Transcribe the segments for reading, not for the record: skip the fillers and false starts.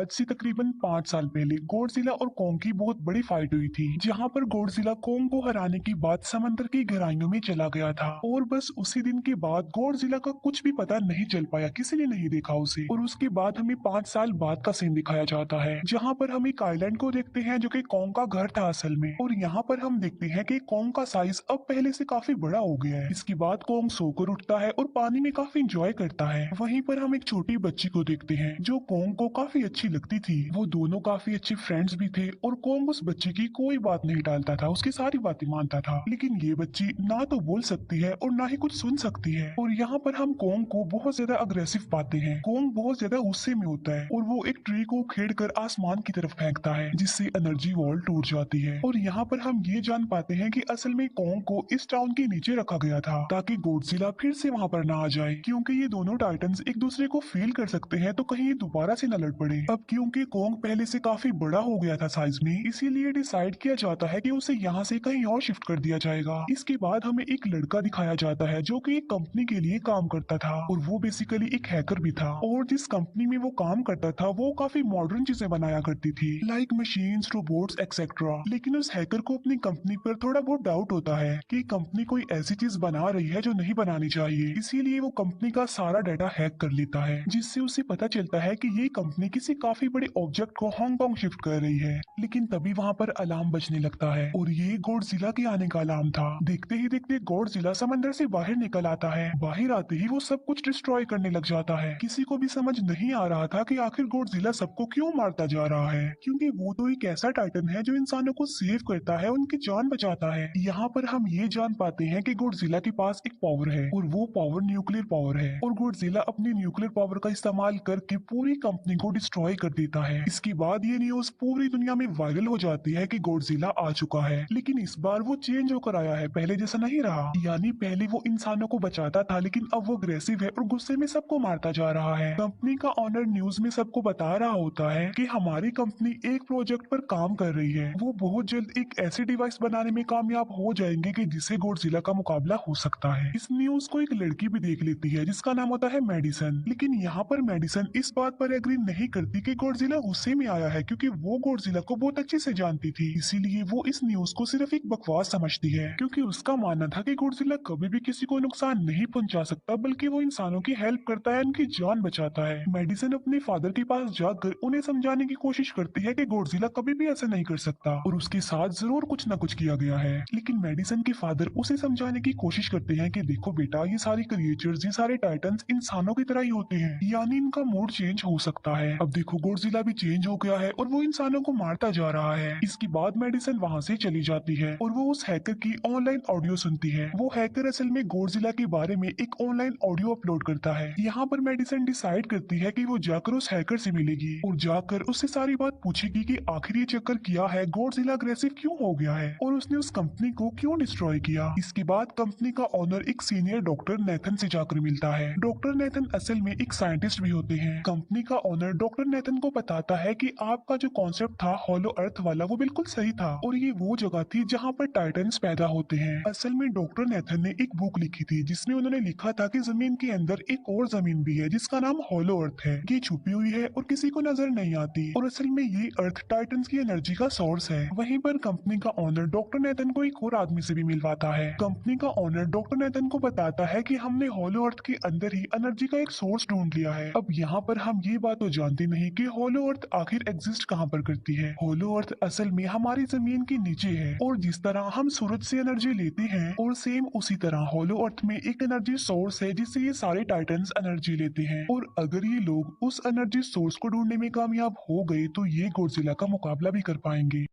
आज से तकरीबन 5 साल पहले गॉडजिला और कोंग की बहुत बड़ी फाइट हुई थी, जहां पर गॉडजिला कोंग को हराने के बाद समंदर की गहराइयों में चला गया था। और बस उसी दिन के बाद गॉडजिला का कुछ भी पता नहीं चल पाया, किसी ने नहीं देखा उसे। और उसके बाद हमें 5 साल बाद का सीन दिखाया जाता है, जहाँ पर हम एक आइलैंड को देखते हैं जो कि कोंग का घर था असल में। और यहाँ पर हम देखते हैं कि कोंग का साइज अब पहले से काफी बड़ा हो गया है। इसके बाद कोंग सोकर उठता है और पानी में काफी इंजॉय करता है। वहीं पर हम एक छोटी बच्ची को देखते हैं जो कोंग को काफी अच्छी लगती थी। वो दोनों काफी अच्छे फ्रेंड्स भी थे और कोंग उस बच्ची की कोई बात नहीं टालता था, उसकी सारी बातें मानता था। लेकिन ये बच्ची ना तो बोल सकती है और ना ही कुछ सुन सकती है। और यहाँ पर हम कोंग को बहुत ज्यादा अग्रेसिव पाते हैं। कोंग बहुत ज्यादा गुस्से में होता है और वो एक ट्री को खेड़ कर आसमान की तरफ फेंकता है, जिससे एनर्जी वॉल टूट जाती है। और यहाँ पर हम ये जान पाते हैं कि असल में कोंग को इस टाउन के नीचे रखा गया था ताकि गॉडजिला फिर से वहाँ पर ना आ जाए, क्योंकि ये दोनों टाइटन्स एक दूसरे को फील कर सकते हैं, तो कहीं ये दोबारा से न लड़ पड़े। अब क्योंकि कोंग पहले से काफी बड़ा हो गया था साइज में, इसीलिए डिसाइड किया जाता है कि उसे यहाँ से कहीं और शिफ्ट कर दिया जाएगा। इसके बाद हमें एक लड़का दिखाया जाता है जो कि एक कंपनी के लिए काम करता था और वो बेसिकली एक हैकर भी था। और जिस कंपनी में वो काम करता था वो काफी मॉडर्न चीजें बनाया करती थी, लाइक मशीन्स, रोबोट्स एक्सेट्रा। लेकिन उस हैकर को अपनी कंपनी पर थोड़ा बहुत डाउट होता है कि कंपनी कोई ऐसी चीज बना रही है जो नहीं बनानी चाहिए। इसीलिए वो कंपनी का सारा डाटा हैक कर लेता है, जिससे उसे पता चलता है कि ये कंपनी किसी काफी बड़े ऑब्जेक्ट को हांगकांग शिफ्ट कर रही है। लेकिन तभी वहाँ पर अलार्म बजने लगता है और ये गॉडजिला के आने का अलार्म था। देखते ही देखते गॉडजिला समंदर से बाहर निकल आता है। बाहर आते ही वो सब कुछ डिस्ट्रॉय करने लग जाता है। किसी को भी समझ नहीं आ रहा था कि आखिर गॉडजिला सबको क्यों मारता जा रहा है, क्योंकि वो तो एक ऐसा टाइटन है जो इंसानों को सेव करता है, उनकी जान बचाता है। यहाँ पर हम ये जान पाते हैं कि गॉडजिला के पास एक पावर है और वो पावर न्यूक्लियर पावर है। और गॉडजिला अपनी न्यूक्लियर पावर का इस्तेमाल करके पूरी कंपनी को डिस्ट्रॉय कर देता है। इसके बाद ये न्यूज पूरी दुनिया में वायरल हो जाती है कि गॉडजिला आ चुका है, लेकिन इस बार वो चेंज होकर आया है, पहले जैसा नहीं रहा। यानी पहले वो इंसानों को बचाता था, लेकिन अब वो अग्रेसिव है और गुस्से में सबको मारता जा रहा है। कंपनी का ऑनर न्यूज में सबको बता रहा होता है कि हमारी कंपनी एक प्रोजेक्ट पर काम कर रही है, वो बहुत जल्द एक ऐसी डिवाइस बनाने में कामयाब हो जाएंगे कि जिससे गॉडजिला का मुकाबला हो सकता है। इस न्यूज को एक लड़की भी देख लेती है जिसका नाम होता है मेडिसन। लेकिन यहाँ पर मेडिसन इस बात पर एग्री नहीं करती कि गॉडजिला गुस्से में आया है, क्योंकि वो गॉडजिला को बहुत अच्छे से जानती थी। इसीलिए वो इस न्यूज को सिर्फ एक बकवास समझती है, क्योंकि उसका मानना था कि गॉडजिला कभी भी किसी को नुकसान नहीं पहुंचा सकता, बल्कि वो इंसानों की हेल्प करता है, उनकी जान बचाता है। मेडिसन अपने फादर के पास जाकर उन्हें समझाने की कोशिश करती है कि गॉडजिला कभी भी ऐसा नहीं कर सकता और उसके साथ जरूर कुछ न कुछ किया गया है। लेकिन मेडिसन के फादर उसे समझाने की कोशिश करते हैं कि देखो बेटा, ये सारे क्रिएचर्स, ये सारे टाइटन्स इंसानों की तरह ही होते हैं, यानी इनका मूड चेंज हो सकता है। अब देखो गॉडजिला भी चेंज हो गया है और वो इंसानों को मारता जा रहा है। इसके बाद मेडिसन वहाँ से चली जाती है और वो उस हैकर की ऑनलाइन ऑडियो सुनती है। वो हैकर असल में गॉडजिला के बारे में एक ऑनलाइन ऑडियो अपलोड करता है। यहाँ पर मेडिसन डिसाइड करती है कि वो जाकर उस हैकर से मिलेगी और जाकर उससे सारी बात पूछेगी कि आखिर ये चक्कर किया है, गॉडजिला अग्रेसिव क्यों हो गया है और उसने उस कंपनी को क्यों डिस्ट्रॉय किया। इसके बाद कंपनी का ओनर एक सीनियर डॉक्टर नेथन से जाकर मिलता है। डॉक्टर नेथन असल में एक साइंटिस्ट भी होते हैं। कंपनी का ओनर डॉक्टर नेथन को बताता है कि आपका जो कॉन्सेप्ट था हॉलो अर्थ वाला, वो बिल्कुल सही था और ये वो जगह थी जहाँ पर टाइटन्स पैदा होते हैं। असल में डॉक्टर नेथन ने एक बुक लिखी थी जिसमें उन्होंने लिखा था कि जमीन के अंदर एक और जमीन भी है जिसका नाम हॉलो अर्थ है। ये छुपी हुई है और किसी को नजर नहीं आती और असल में ये अर्थ टाइटन्स की एनर्जी का सोर्स है। वहीं पर कंपनी का ओनर डॉक्टर नेथन को एक और आदमी से भी मिलवाता है। कंपनी का ओनर डॉक्टर नेथन को बताता है कि हमने हॉलो अर्थ के अंदर ही एनर्जी का एक सोर्स ढूंढ लिया है। अब यहाँ पर हम ये बात तो जानते नहीं कि हॉलो अर्थ आखिर एग्जिस्ट कहाँ पर करती है। हॉलो अर्थ असल में हमारी जमीन के नीचे है और जिस तरह हम सूरज से एनर्जी लेते हैं और सेम उसी तरह हॉलो अर्थ में एक एनर्जी सोर्स है जिससे ये सारे टाइटन्स एनर्जी लेते हैं। और अगर ये लोग उस एनर्जी सोर्स को ढूंढने में कामयाब हो गए तो ये गॉडजिला का मुकाबला भी कर पाएंगे।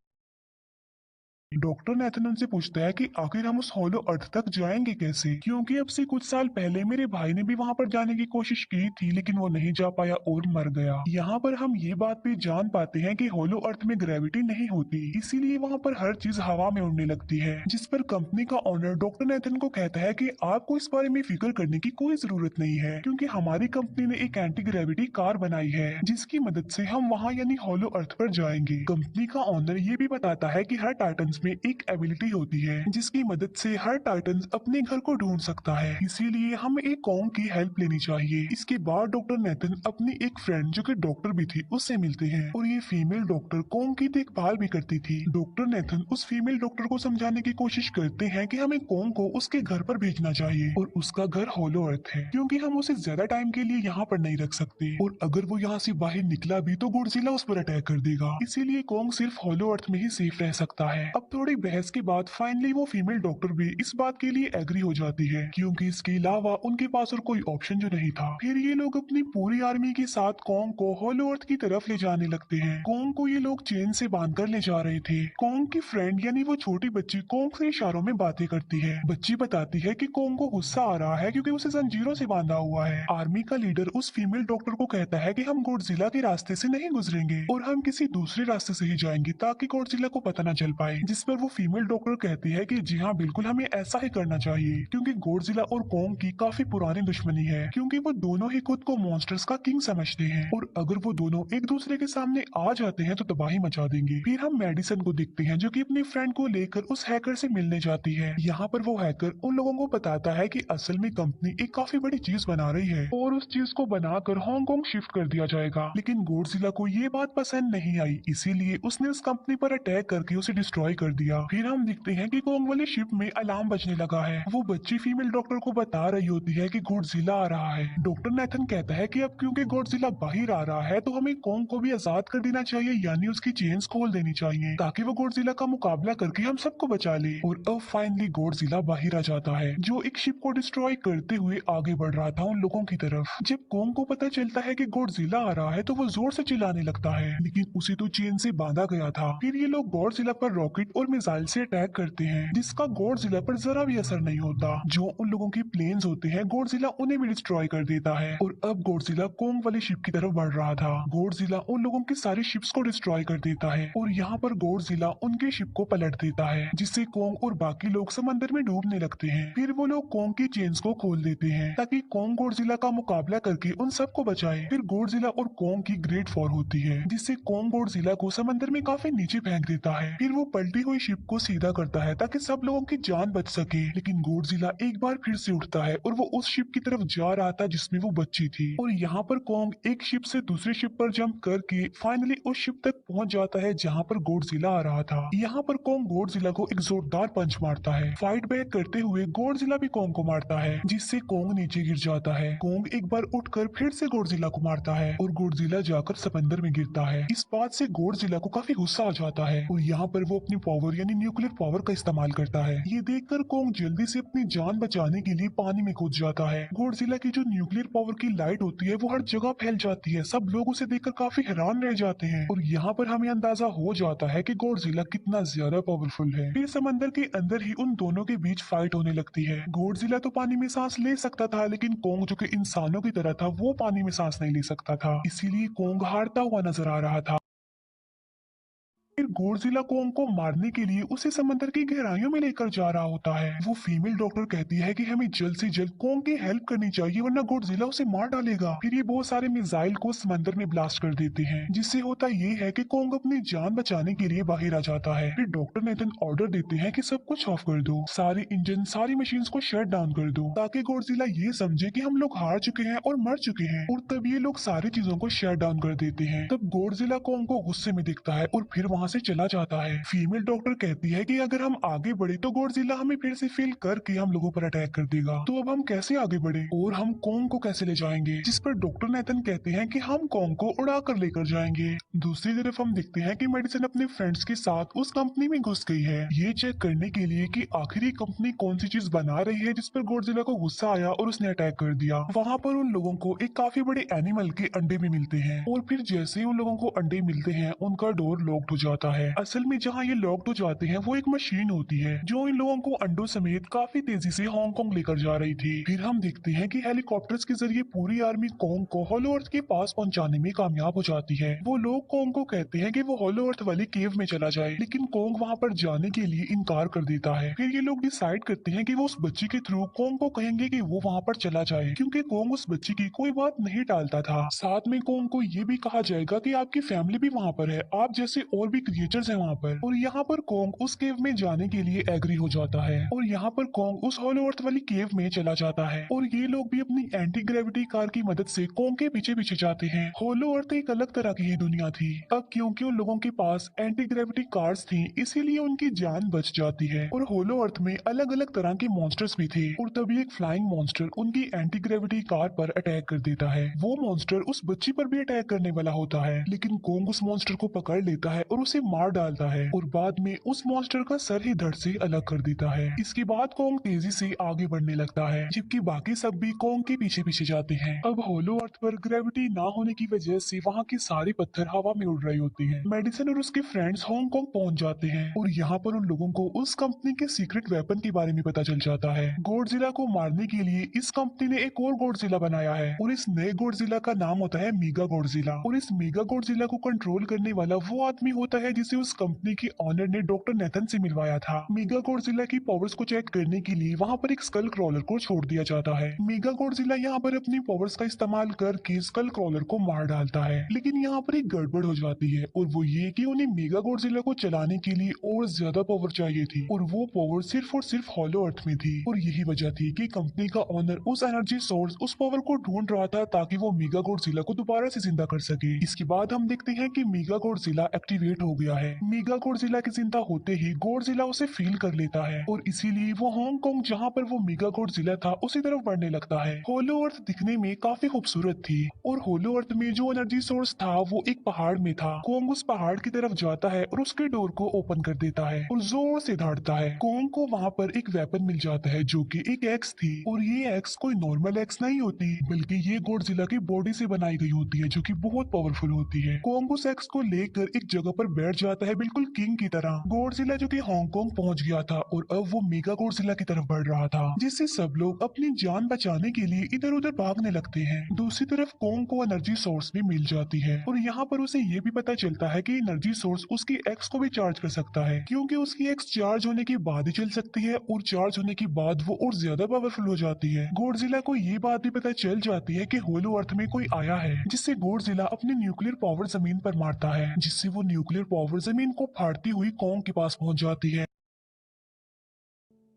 डॉक्टर नेथन उनसे पूछता है कि आखिर हम उस हॉलो अर्थ तक जाएंगे कैसे, क्योंकि अब से कुछ साल पहले मेरे भाई ने भी वहां पर जाने की कोशिश की थी लेकिन वो नहीं जा पाया और मर गया। यहाँ पर हम ये बात भी जान पाते हैं कि हॉलो अर्थ में ग्रेविटी नहीं होती, इसीलिए वहाँ पर हर चीज हवा में उड़ने लगती है। जिस पर कंपनी का ओनर डॉक्टर नेथन को कहता है कि आपको इस बारे में फिक्र करने की कोई जरूरत नहीं है, क्योंकि हमारी कंपनी ने एक एंटी ग्रेविटी कार बनाई है जिसकी मदद से हम वहाँ यानी हॉलो अर्थ पर जाएंगे। कंपनी का ओनर ये भी बताता है कि हर टाइटन टाइटन्स में एक एबिलिटी होती है जिसकी मदद से हर टाइटन अपने घर को ढूंढ सकता है, इसीलिए हमें एक कॉन्ग की हेल्प लेनी चाहिए। इसके बाद डॉक्टर नेथन अपनी एक फ्रेंड जो कि डॉक्टर भी थी उससे मिलते हैं और ये फीमेल डॉक्टर कॉन्ग की देखभाल भी करती थी। डॉक्टर नेथन उस फीमेल डॉक्टर को समझाने की कोशिश करते हैं कि हमें कॉन्ग को उसके घर पर भेजना चाहिए और उसका घर होलो अर्थ है क्योंकि हम उसे ज्यादा टाइम के लिए यहाँ पर नहीं रख सकते और अगर वो यहाँ से बाहर निकला भी तो गॉडजिला उस पर अटैक कर देगा, इसीलिए कॉन्ग सिर्फ होलो अर्थ में ही सेफ रह सकता है। अब थोड़ी बहस के बाद फाइनली वो फीमेल डॉक्टर भी इस बात के लिए एग्री हो जाती है क्योंकि इसके अलावा उनके पास और कोई ऑप्शन जो नहीं था। फिर ये लोग अपनी पूरी आर्मी के साथ कॉन्ग को होलो अर्थ की तरफ ले जाने लगते हैं। कॉन्ग को ये लोग चेन से बांधकर ले जा रहे थे। कॉन्ग की फ्रेंड यानी वो छोटी बच्ची कॉन्ग से इशारों में बातें करती है। बच्ची बताती है कि कॉन्ग को गुस्सा आ रहा है क्योंकि उसे जंजीरों से बांधा हुआ है। आर्मी का लीडर उस फीमेल डॉक्टर को कहता है कि हम गॉडजिला के रास्ते से नहीं गुजरेंगे और हम किसी दूसरे रास्ते से ही जाएंगे ताकि गॉडजिला को पता न चल पाए, जिस पर वो फीमेल डॉक्टर कहती है कि जी हाँ बिल्कुल हमें ऐसा ही करना चाहिए क्योंकि गॉडजिला और कॉन्ग की काफी पुरानी दुश्मनी है क्योंकि वो दोनों ही खुद को मॉन्स्टर्स का किंग समझते हैं और अगर वो दोनों एक दूसरे के सामने आ जाते हैं तो तबाही मचा देंगे। फिर हम मेडिसन को देखते हैं जो कि अपनी फ्रेंड को लेकर उस हैकर से मिलने जाती है। यहाँ पर वो हैकर उन लोगों को बताता है कि असल में कंपनी एक काफी बड़ी चीज बना रही है और उस चीज को बनाकर हांगकांग शिफ्ट कर दिया जाएगा, लेकिन गॉडजिला को ये बात पसंद नहीं आई, इसीलिए उसने उस कंपनी पर अटैक करके उसे डिस्ट्रॉय कर दिया। फिर हम देखते हैं कि कॉन्ग वाली शिप में अलार्म बजने लगा है। वो बच्ची फीमेल डॉक्टर को बता रही होती है कि गॉडजिला आ रहा है। डॉक्टर नेथन कहता है कि अब क्योंकि गॉडजिला बाहर आ रहा है तो हमें कॉन्ग को भी आजाद कर देना चाहिए, यानी उसकी चेन्स खोल देनी चाहिए ताकि वो गॉडजिला का मुकाबला करके हम सबको बचा ले। और अब फाइनली गॉडजिला बाहर आ जाता है जो एक शिप को डिस्ट्रॉय करते हुए आगे बढ़ रहा था उन लोगों की तरफ। जब कॉन्ग को पता चलता है कि गॉडजिला आ रहा है तो वो जोर से चिल्लाने लगता है, लेकिन उसे तो चेन से बांधा गया था। फिर ये लोग गॉडजिला पर रॉकेट और मिसाइल से अटैक करते हैं जिसका गॉडजिला पर जरा भी असर नहीं होता। जो उन लोगों के प्लेन्स होते हैं गॉडजिला उन्हें भी डिस्ट्रॉय कर देता है और अब गॉडजिला कॉन्ग वाली शिप की तरफ बढ़ रहा था। गॉडजिला उन लोगों की सारी शिप्स को डिस्ट्रॉय कर देता है और यहाँ पर गॉडजिला उनके शिप को पलट देता है जिससे कॉन्ग और बाकी लोग समंदर में डूबने लगते हैं। फिर वो लोग कॉन्ग की चेन्स को खोल देते हैं ताकि कॉन्ग गॉडजिला का मुकाबला करके उन सबको बचाए। फिर गॉडजिला और कॉन्ग की ग्रेट वॉर होती है जिससे कॉन्ग गॉडजिला को समंदर में काफी नीचे फेंक देता है। फिर वो पलटी हुई शिप को सीधा करता है ताकि सब लोगों की जान बच सके, लेकिन गॉडजिला एक बार फिर से उठता है और वो उस शिप की तरफ जा रहा था जिसमें वो बच्ची थी और यहाँ पर कॉन्ग एक शिप से दूसरी शिप पर जंप करके फाइनली उस शिप तक पहुंच जाता है जहाँ पर गॉडजिला आ रहा था। यहाँ पर कॉन्ग गॉडजिला को एक जोरदार पंच मारता है। फाइट बैक करते हुए गॉडजिला भी कॉन्ग को मारता है जिससे कॉन्ग नीचे गिर जाता है। कॉन्ग एक बार उठकर फिर से गॉडजिला को मारता है और गॉडजिला जाकर समंदर में गिरता है। इस बात से गॉडजिला को काफी गुस्सा आ जाता है और यहाँ पर वो अपनी पावर यानी न्यूक्लियर पावर का इस्तेमाल करता है। ये देखकर कॉन्ग जल्दी से अपनी जान बचाने के लिए पानी में कूद जाता है। गॉडजिला की जो न्यूक्लियर पावर की लाइट होती है वो हर जगह फैल जाती है। सब लोग उसे देखकर काफी हैरान रह जाते हैं और यहाँ पर हमें अंदाजा हो जाता है कि गॉडजिला कितना ज्यादा पावरफुल है। फिर समंदर के अंदर ही उन दोनों के बीच फाइट होने लगती है। गॉडजिला तो पानी में सांस ले सकता था, लेकिन कॉन्ग जो कि इंसानों की तरह था वो पानी में सांस नहीं ले सकता था, इसीलिए कॉन्ग हारता हुआ नजर आ रहा था। फिर गॉडजिला कॉन्ग को मारने के लिए उसे समंदर की गहराइयों में लेकर जा रहा होता है। वो फीमेल डॉक्टर कहती है कि हमें जल्द से जल्द कॉन्ग की हेल्प करनी चाहिए वरना गॉडजिला उसे मार डालेगा। फिर ये बहुत सारे मिसाइल को समंदर में ब्लास्ट कर देते हैं जिससे होता ये है कि कॉन्ग अपनी जान बचाने के लिए बाहर आ जाता है। फिर डॉक्टर नेथन ऑर्डर देते हैं कि सब कुछ ऑफ कर दो, सारे इंजन सारी मशीन को शट डाउन कर दो ताकि गॉडजिला ये समझे कि हम लोग हार चुके हैं और मर चुके हैं। और तब ये लोग सारी चीजों को शट डाउन कर देते हैं। तब गॉडजिला कॉन्ग को गुस्से में दिखता है और फिर वहाँ से चला जाता है। फीमेल डॉक्टर कहती है कि अगर हम आगे बढ़े तो गॉडजिला हमें फिर से फेल करके हम लोगों पर अटैक कर देगा, तो अब हम कैसे आगे बढ़े और हम कॉन्ग को कैसे ले जाएंगे। जिस पर डॉक्टर नेथन कहते हैं कि हम कॉन्ग को उड़ा कर लेकर जाएंगे। दूसरी तरफ हम देखते हैं कि मेडिसन अपने फ्रेंड्स के साथ उस कंपनी में घुस गई है ये चेक करने के लिए कि आखिर ये कंपनी कौन सी चीज बना रही है, जिस पर गॉडजिला को गुस्सा आया और उसने अटैक कर दिया। वहाँ पर उन लोगों को एक काफी बड़े एनिमल के अंडे भी मिलते हैं और फिर जैसे ही उन लोगों को अंडे मिलते हैं उनका डोर लॉक्ड हो जाता है। असल में जहाँ ये लॉक्ड हो जाते हैं वो एक मशीन होती है जो इन लोगों को अंडों समेत काफी तेजी से हांगकांग लेकर जा रही थी। फिर हम देखते हैं कि हेलीकॉप्टर्स के जरिए पूरी आर्मी कॉन्ग को होलो अर्थ के पास पहुंचाने में कामयाब हो जाती है। वो लोग कॉन्ग को कहते हैं कि वो होलो अर्थ वाली केव में चला जाए, लेकिन कॉन्ग वहाँ पर जाने के लिए इनकार कर देता है। फिर ये लोग डिसाइड करते हैं कि वो उस बच्ची के थ्रू कॉन्ग को कहेंगे कि वो वहाँ पर चला जाए, क्योंकि कॉन्ग उस बच्ची की कोई बात नहीं टालता था। साथ में कॉन्ग को ये भी कहा जाएगा कि आपकी फैमिली भी वहाँ पर है, आप जैसे और भी भी क्रिएचर्स हैं वहाँ पर। और यहाँ पर कोंग उस केव में जाने के लिए एग्री हो जाता है और यहाँ पर कोंग उस होलो अर्थ वाली केव में चला जाता है और ये लोग भी अपनी एंटी ग्रेविटी कार की मदद से कोंग के पीछे पीछे जाते हैं। होलो अर्थ एक अलग तरह की ही दुनिया थी। अब क्योंकि उन लोगों के पास एंटी ग्रेविटी कार्स थी, इसीलिए उनकी जान बच जाती है। और होलो अर्थ में अलग अलग तरह के मॉन्स्टर्स भी थे और तभी एक फ्लाइंग मॉन्स्टर उनकी एंटी ग्रेविटी कार पर अटैक कर देता है। वो मॉन्स्टर उस बच्ची पर भी अटैक करने वाला होता है, लेकिन कोंग उस मॉन्स्टर को पकड़ लेता है और उसे मार डालता है और बाद में उस मॉन्स्टर का सर ही धड़ से अलग कर देता है। इसके बाद कोंग तेजी से आगे बढ़ने लगता है, जबकि बाकी सब भी कोंग के पीछे पीछे जाते हैं। अब होलो अर्थ पर ग्रेविटी ना होने की वजह से वहाँ के सारे पत्थर हवा में उड़ रही होती हैं। मेडिसन और उसके फ्रेंड्स हांगकांग पहुंच जाते हैं और यहाँ पर उन लोगों को उस कंपनी के सीक्रेट वेपन के बारे में पता चल जाता है। गॉडजिला को मारने के लिए इस कंपनी ने एक और गॉडजिला बनाया है और इस नए गॉडजिला का नाम होता है मेगा गॉडजिला। और इस मेगा गॉडजिला को कंट्रोल करने वाला वो आदमी होता है जिसे उस कंपनी के ऑनर ने डॉक्टर नेथन से मिलवाया था। मेगा गॉडजिला की पावर्स को चेक करने के लिए वहाँ पर एक स्कल क्रॉलर को छोड़ दिया जाता है। मेगा गॉडजिला यहाँ पर अपनी पावर्स का इस्तेमाल करके स्कल क्रॉलर को मार डालता है, लेकिन यहाँ पर एक गड़बड़ हो जाती है और वो ये कि उन्हें मेगा गॉडजिला को चलाने के लिए और ज्यादा पावर चाहिए थी और वो पावर सिर्फ और सिर्फ हॉलो अर्थ में थी। और यही वजह थी कि कंपनी का ऑनर उस एनर्जी सोर्स, उस पावर को ढूंढ रहा था ताकि वो मेगा गॉडजिला को दोबारा से जिंदा कर सके। इसके बाद हम देखते हैं कि मेगा गॉडजिला एक्टिवेट हो गया है। मेगा गॉडजिला के जिंदा होते ही गॉडजिला उसे फील कर लेता है और इसीलिए वो हांगकांग जहाँ पर वो मेगा गॉडजिला था उसी तरफ बढ़ने लगता है। होलो अर्थ दिखने में काफी खूबसूरत थी और होलो अर्थ में जो एनर्जी सोर्स था वो एक पहाड़ में था। कोंग उस पहाड़ की तरफ जाता है और उसके डोर को ओपन कर देता है और जोर से दौड़ता है। कोंग को वहाँ पर एक वेपन मिल जाता है जो कि एक एक्स थी और ये एक्स कोई नॉर्मल एक्स नहीं होती, बल्कि ये गॉडजिला की बॉडी से बनाई गई होती है जो कि बहुत पावरफुल होती है। कोंग उस एक्स को लेकर एक जगह पर बैठ जाता है बिल्कुल किंग की तरह। गॉडजिला जो कि हांगकांग पहुंच गया था और अब वो मेगा गॉडजिला की तरफ बढ़ रहा था, जिससे सब लोग अपनी जान बचाने के लिए इधर उधर भागने लगते हैं। दूसरी तरफ कोंग को एनर्जी सोर्स भी मिल जाती है और यहाँ पर उसे ये भी पता चलता है कि एनर्जी सोर्स उसकी एक्स को भी चार्ज कर सकता है, क्योंकि उसकी एक्स चार्ज होने के बाद ही चल सकती है और चार्ज होने के बाद वो और ज्यादा पावरफुल हो जाती है। गॉडजिला को ये बात भी पता चल जाती है कि होलो अर्थ में कोई आया है, जिससे गॉडजिला अपनी न्यूक्लियर पावर जमीन पर मारता है, जिससे वो न्यूक्लियर पावर जमीन को फाड़ती हुई कोंग के पास पहुंच जाती है।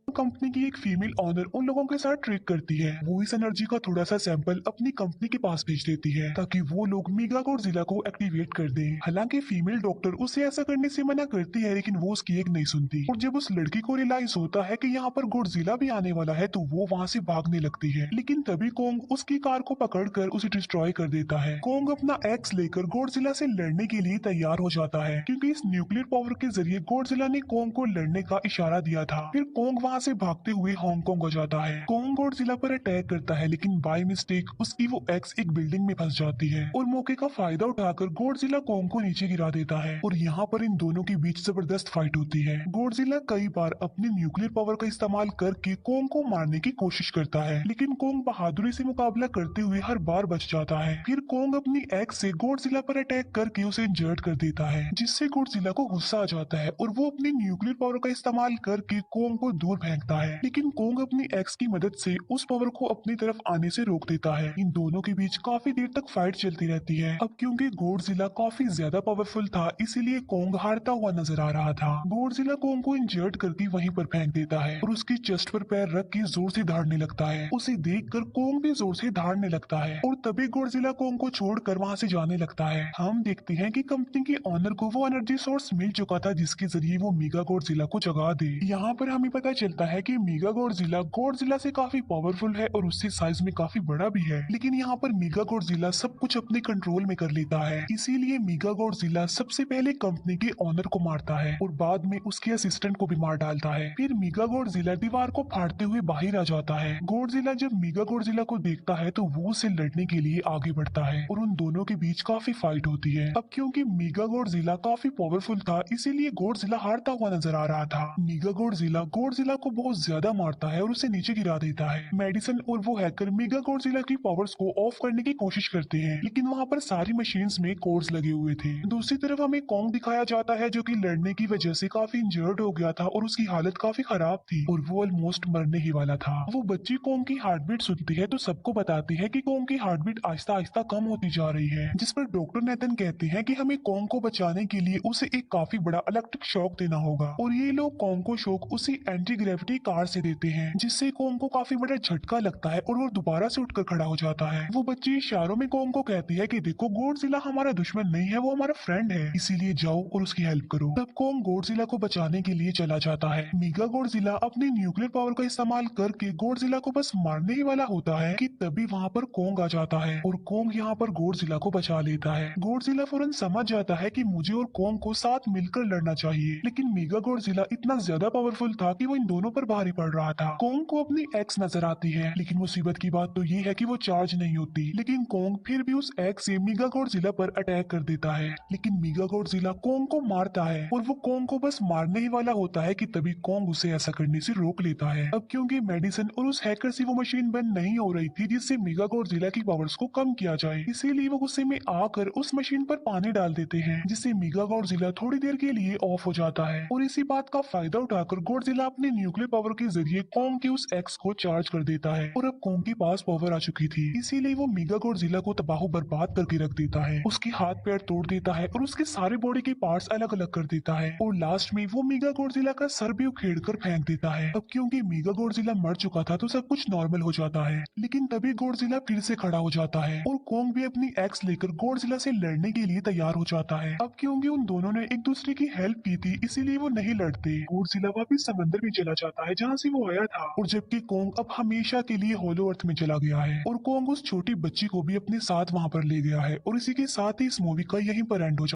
कंपनी की एक फीमेल ऑनर उन लोगों के साथ ट्रेक करती है। वो इस एनर्जी का थोड़ा सा सैंपल अपनी कंपनी के पास भेज देती है ताकि वो लोग मेगा गॉडजिला को एक्टिवेट कर दें। हालांकि फीमेल डॉक्टर उसे ऐसा करने से मना करती है, लेकिन वो उसकी एक नहीं सुनती और जब उस लड़की को रियलाइज होता है कि यहाँ पर गॉडजिला भी आने वाला है तो वो वहाँ से भागने लगती है, लेकिन तभी कोंग उसकी कार को पकड़कर उसे डिस्ट्रॉय कर देता है। कोंग अपना एक्स लेकर गॉडजिला से लड़ने के लिए तैयार हो जाता है, क्योंकि इस न्यूक्लियर पावर के जरिए गॉडजिला ने कोंग को लड़ने का इशारा दिया था। फिर कोंग वहाँ से भागते हुए हांगकांग हो जाता है। कोंग गॉडजिला पर अटैक करता है, लेकिन बाय मिस्टेक उसकी वो एक्स एक बिल्डिंग में फंस जाती है और मौके का फायदा उठाकर गॉडजिला कोंग को नीचे गिरा देता है और यहाँ पर इन दोनों के बीच जबरदस्त फाइट होती है। गॉडजिला कई बार अपनी न्यूक्लियर पावर का इस्तेमाल करके कोंग को मारने की कोशिश करता है, लेकिन कोंग बहादुरी से मुकाबला करते हुए हर बार बच जाता है। फिर कोंग अपनी एक्स से गॉडजिला पर अटैक करके उसे इंजर्ड कर देता है, जिससे गॉडजिला को गुस्सा आ जाता है और वो अपनी न्यूक्लियर पावर का इस्तेमाल करके कोंग को दूर फेंकता है, लेकिन कोंग अपनी एक्स की मदद से उस पावर को अपनी तरफ आने से रोक देता है। इन दोनों के बीच काफी देर तक फाइट चलती रहती है। अब क्योंकि गॉडजिला काफी ज्यादा पावरफुल था, इसीलिए कोंग हारता हुआ नजर आ रहा था। गॉडजिला कोंग को इंजर्ड करके वहीं पर फेंक देता है और उसकी चेस्ट पर पैर रख के जोर से दहाड़ने लगता है। उसे देखकर कोंग भी जोर से दहाड़ने लगता है और तभी गॉडजिला कोंग को छोड़कर वहां से जाने लगता है। हम देखते हैं कि कंपनी के ऑनर को वो एनर्जी सोर्स मिल चुका था जिसके जरिए वो मेगा गॉडजिला को जगा दे। यहाँ पर हमें पता चलता है कि मेगा गॉडजिला से काफी पावरफुल है और उससे साइज में काफी बड़ा भी है, लेकिन यहाँ पर मेगा गॉडजिला सब कुछ अपने कंट्रोल में कर लेता है। इसीलिए मेगा गॉडजिला सबसे पहले कंपनी के ऑनर को मारता है और बाद में उसके असिस्टेंट को भी मार डालता है। फिर मेगा गॉडजिला दीवार को फाड़ते हुए बाहर आ जाता है। गॉडजिला जब मेगा गॉडजिला को देखता है तो वो उसे लड़ने के लिए आगे बढ़ता है और उन दोनों के बीच काफी फाइट होती है। अब क्योंकि मेगा गॉडजिला काफी पावरफुल था, इसीलिए गॉडजिला हारता हुआ नजर आ रहा था। मेगा गॉडजिला को को बहुत ज्यादा मारता है और उसे नीचे गिरा देता है। मेडिसन और वो हैकर मेगा गॉडजिला की पावर्स को ऑफ करने की कोशिश करते हैं, लेकिन वहाँ पर सारी मशीन्स में कोड्स लगे हुए थे। दूसरी तरफ हमें कॉन्ग दिखाया जाता है जो कि लड़ने की वजह से काफी इंजर्ड हो गया था और उसकी हालत काफी खराब थी और वो ऑलमोस्ट मरने ही वाला था। वो बच्ची कॉन्ग की हार्ट बीट सुनती है तो सबको बताती है कि कॉन्ग की हार्ट बीट आहिस्ता आहिस्ता कम होती जा रही है, जिस पर डॉक्टर नेथन कहते हैं कि हमें कॉन्ग को बचाने के लिए उसे एक काफी बड़ा इलेक्ट्रिक शॉक देना होगा। और ये लोग कॉन्ग को शॉक उसी एंटी ग्रेविटी कार से देते हैं, जिससे कॉन्ग को काफी बड़ा झटका लगता है और वो दोबारा से उठकर खड़ा हो जाता है। वो बच्ची इशारों में कॉन्ग को कहती है कि देखो गॉडजिला हमारा दुश्मन नहीं है, वो हमारा फ्रेंड है, इसीलिए जाओ और उसकी हेल्प करो। तब कॉन्ग गॉडजिला को बचाने के लिए चला जाता है। मेगा गॉडजिला अपनी न्यूक्लियर पावर का इस्तेमाल करके गॉडजिला को बस मारने ही वाला होता है कि तभी वहाँ पर कॉन्ग आ जाता है और कॉन्ग यहाँ पर गॉडजिला को बचा लेता है। गॉडजिला फौरन समझ जाता है कि मुझे और कॉन्ग को साथ मिलकर लड़ना चाहिए, लेकिन मेगा गॉडजिला इतना ज्यादा पावरफुल था कि वो इन दोनों पर भारी पड़ रहा था। कॉन्ग को अपनी एक्स नजर आती है, लेकिन मुसीबत की बात तो ये है कि वो चार्ज नहीं होती, लेकिन कॉन्ग फिर भी उस एक्स से मेगा गॉडजिला पर अटैक कर देता है। लेकिन मेगा गॉडजिला कॉन्ग को मारता है और वो कॉन्ग को बस मारने ही वाला होता है कि तभी कॉन्ग उसे ऐसा करने से रोक लेता है। अब क्योंकि मेडिसन और उस हैकर से वो मशीन बंद नहीं हो रही थी जिससे मेगा गॉडजिला की पावर्स को कम किया जाए, इसीलिए वो गुस्से में आकर उस मशीन पर पानी डाल देते हैं, जिससे मेगा गॉडजिला थोड़ी देर के लिए ऑफ हो जाता है। और इसी बात का फायदा उठाकर गॉडजिला अपने न्यूक्लियर पावर के जरिए कॉन्ग के उस एक्स को चार्ज कर देता है और अब कॉन्ग के पास पावर आ चुकी थी, इसीलिए वो मेगा गॉडजिला को तबाह बर्बाद करके रख देता है, उसके हाथ पैर तोड़ देता है और उसके सारे बॉडी के पार्ट्स अलग अलग कर देता है और लास्ट में वो मेगा गॉडजिला का सर भी उखेड़ कर फेंक देता है। अब क्योंकि मेगा गॉडजिला मर चुका था तो सब कुछ नॉर्मल हो जाता है, लेकिन तभी गॉडजिला फिर से खड़ा हो जाता है और कॉन्ग भी अपनी एक्स लेकर गॉडजिला से लड़ने के लिए तैयार हो जाता है। अब क्योंकि उन दोनों ने एक दूसरे की हेल्प की थी इसीलिए वो नहीं लड़ते। गॉडजिला वापिस समंदर में चला जाता है जहाँ से वो आया था, और जबकि कॉन्ग अब हमेशा के लिए होलो अर्थ में चला गया है और कॉन्ग उस छोटी बच्ची को भी अपने साथ वहाँ पर ले गया है। और इसी के साथ ही इस मूवी का यहीं पर एंड हो जाता है।